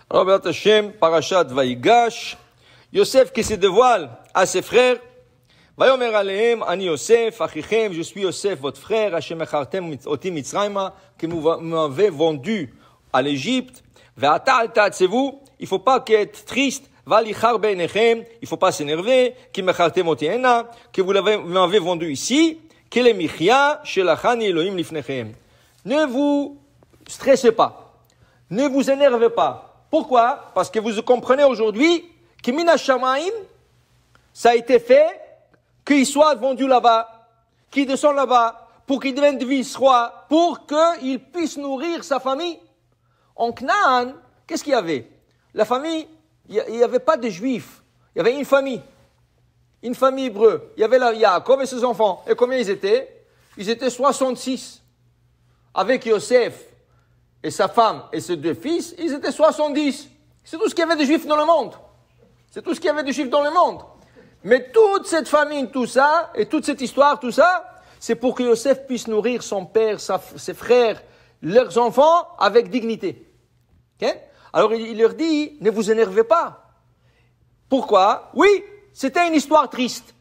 Alors, Béat Hashem, Parashat Vaïgash, Yosef qui se dévoile à ses frères, Vayomer Alehem, Ani Yosef, Achichem, je suis Yosef, votre frère, Hashem Echartem Oti Mitzrayma, que vous m'avez vendu à l'Égypte, Ve'ata al ta'atzevou, il ne faut pas être triste, Valichar be'enechem, il ne faut pas s'énerver, Ki Mechartem Oti Ena, que vous m'avez vendu ici, Kele Michya, Shelachani Elohim Lifnechem. Ne vous stressez pas, ne vous énervez pas. Pourquoi? Parce que vous comprenez aujourd'hui que Mina Shamaim, ça a été fait qu'il soit vendu là-bas, qu'il descende là-bas, pour qu'il devienne vice-roi, pour qu'il puisse nourrir sa famille. En Canaan, qu'est-ce qu'il y avait? La famille, il n'y avait pas de juifs, il y avait une famille hébreu. Il y avait Yaakov et ses enfants. Et combien ils étaient? Ils étaient 66. Avec Yosef et sa femme et ses deux fils, ils étaient 70. C'est tout ce qu'il y avait de juifs dans le monde. C'est tout ce qu'il y avait de juifs dans le monde. Mais toute cette famine, tout ça, et toute cette histoire, tout ça, c'est pour que Yosef puisse nourrir son père, ses frères, leurs enfants avec dignité. Okay? Alors il leur dit, ne vous énervez pas. Pourquoi? Oui, c'était une histoire triste.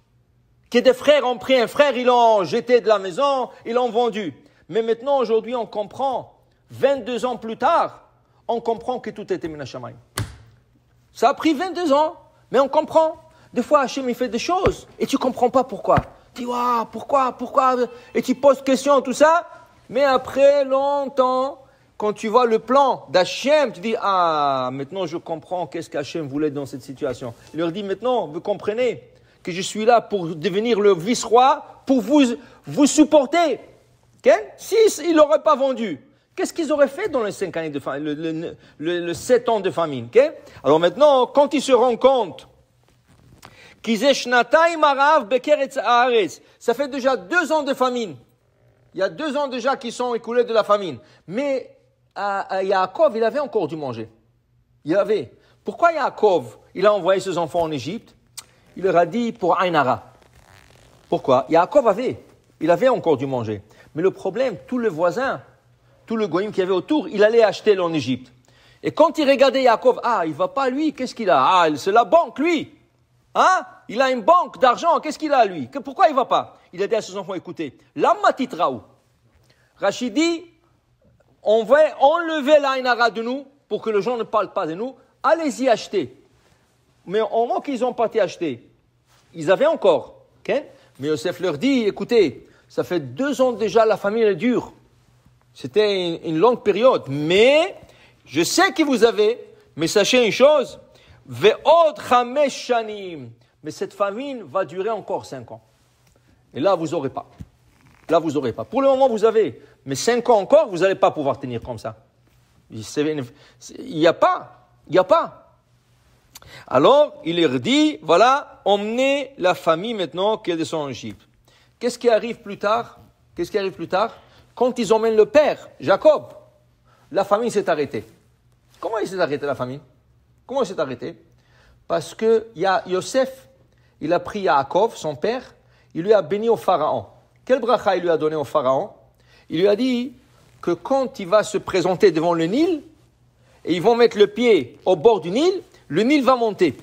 Que des frères ont pris un frère, ils l'ont jeté de la maison, ils l'ont vendu. Mais maintenant, aujourd'hui, on comprend, 22 ans plus tard, on comprend que tout était Mina Shamayim. Ça a pris 22 ans, mais on comprend. Des fois, Hachem, il fait des choses, et tu ne comprends pas pourquoi. Tu dis, wow, pourquoi, et tu poses questions, tout ça. Mais après longtemps, quand tu vois le plan d'Hachem, tu dis, ah, maintenant je comprends qu'est-ce qu'Hachem voulait dans cette situation. Il leur dit, maintenant, vous comprenez que je suis là pour devenir le vice-roi, pour vous supporter. Okay? S'ils ne l'auraient pas vendu, qu'est-ce qu'ils auraient fait dans les 5 années de famine, le 7 ans de famine? Okay? Alors maintenant, quand ils se rendent compte ça fait déjà 2 ans de famine. Il y a 2 ans déjà qui sont écoulés de la famine. Mais Yaakov, il avait encore dû manger. Il avait. Pourquoi Yaakov, il a envoyé ses enfants en Égypte? Il leur a dit pour Ainara. Pourquoi? Yaakov il avait encore dû manger. Mais le problème, tout le voisin, tout le goïm qui avait autour, il allait acheter en Égypte. Et quand il regardait Yaakov, il va pas lui, qu'est-ce qu'il a? C'est la banque, lui. Il a une banque d'argent, qu'est-ce qu'il a lui? Pourquoi il va pas? Il a dit à ses enfants, écoutez, Lamma titraou. Rachid dit, on va enlever l'Ainara de nous, pour que les gens ne parlent pas de nous, allez-y acheter. Mais au moment qu'ils ont parti acheter, ils avaient encore. Okay? Mais Yosef leur dit, écoutez, ça fait 2 ans déjà, la famille est dure. C'était une longue période. Mais, je sais que vous avez, mais sachez une chose, Ve'od chamesh shanim. Mais cette famine va durer encore 5 ans. Et là, vous n'aurez pas. Pour le moment, vous avez. Mais 5 ans encore, vous n'allez pas pouvoir tenir comme ça. Il n'y a pas. Alors, il leur dit, voilà, emmenez la famille maintenant qui est descendue en Égypte. Qu'est-ce qui arrive plus tard? Quand ils emmènent le père, Jacob, la famine s'est arrêtée. Comment il s'est arrêté la famine? Comment il s'est arrêté? Parce que Yosef, il a pris Yaakov, son père, il lui a béni au pharaon. Quel bracha il lui a donné au pharaon? Il lui a dit que quand il va se présenter devant le Nil, et ils vont mettre le pied au bord du Nil, le Nil va monter.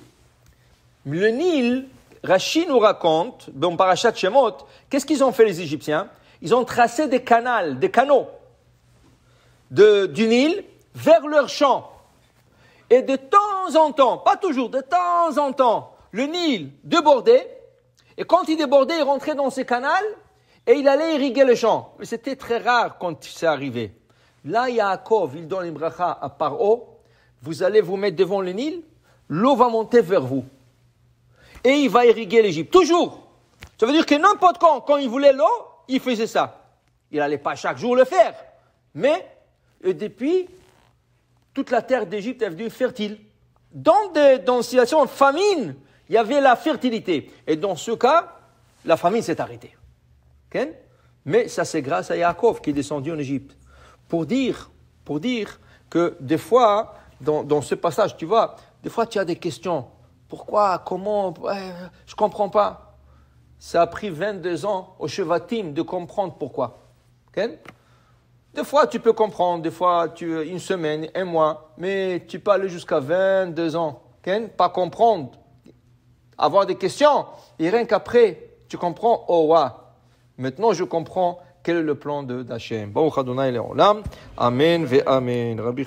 Le Nil, Rashi nous raconte, dans Parashat Shemot, qu'est-ce qu'ils ont fait les Égyptiens? Ils ont tracé des canaux du Nil vers leurs champs. Et de temps en temps, pas toujours, de temps en temps, le Nil débordait. Et quand il débordait, il rentrait dans ces canaux et il allait irriguer le champ. Mais c'était très rare quand c'est arrivé. Là, Yaakov, il donne une bracha à Paro. Vous allez vous mettre devant le Nil, l'eau va monter vers vous. Et il va irriguer l'Égypte. Toujours. Ça veut dire que n'importe quand il voulait l'eau, il faisait ça. Il n'allait pas chaque jour le faire. Mais, depuis, toute la terre d'Égypte est devenue fertile. Dans une situation de famine, il y avait la fertilité. Et dans ce cas, la famine s'est arrêtée. Okay? Mais ça, c'est grâce à Yaakov qui est descendu en Égypte. Pour dire que des fois, dans ce passage, tu vois, des fois tu as des questions. Pourquoi? Comment? Je ne comprends pas. Ça a pris 22 ans au Shevatim de comprendre pourquoi. Okay? Des fois, tu peux comprendre, des fois, une semaine, un mois, mais tu peux aller jusqu'à 22 ans. Okay? Pas comprendre, avoir des questions, et rien qu'après, tu comprends, oh, ouais, maintenant je comprends quel est le plan d'Hachem. Baruch Adonai Le'olam. Amen ve Amen. Rabbi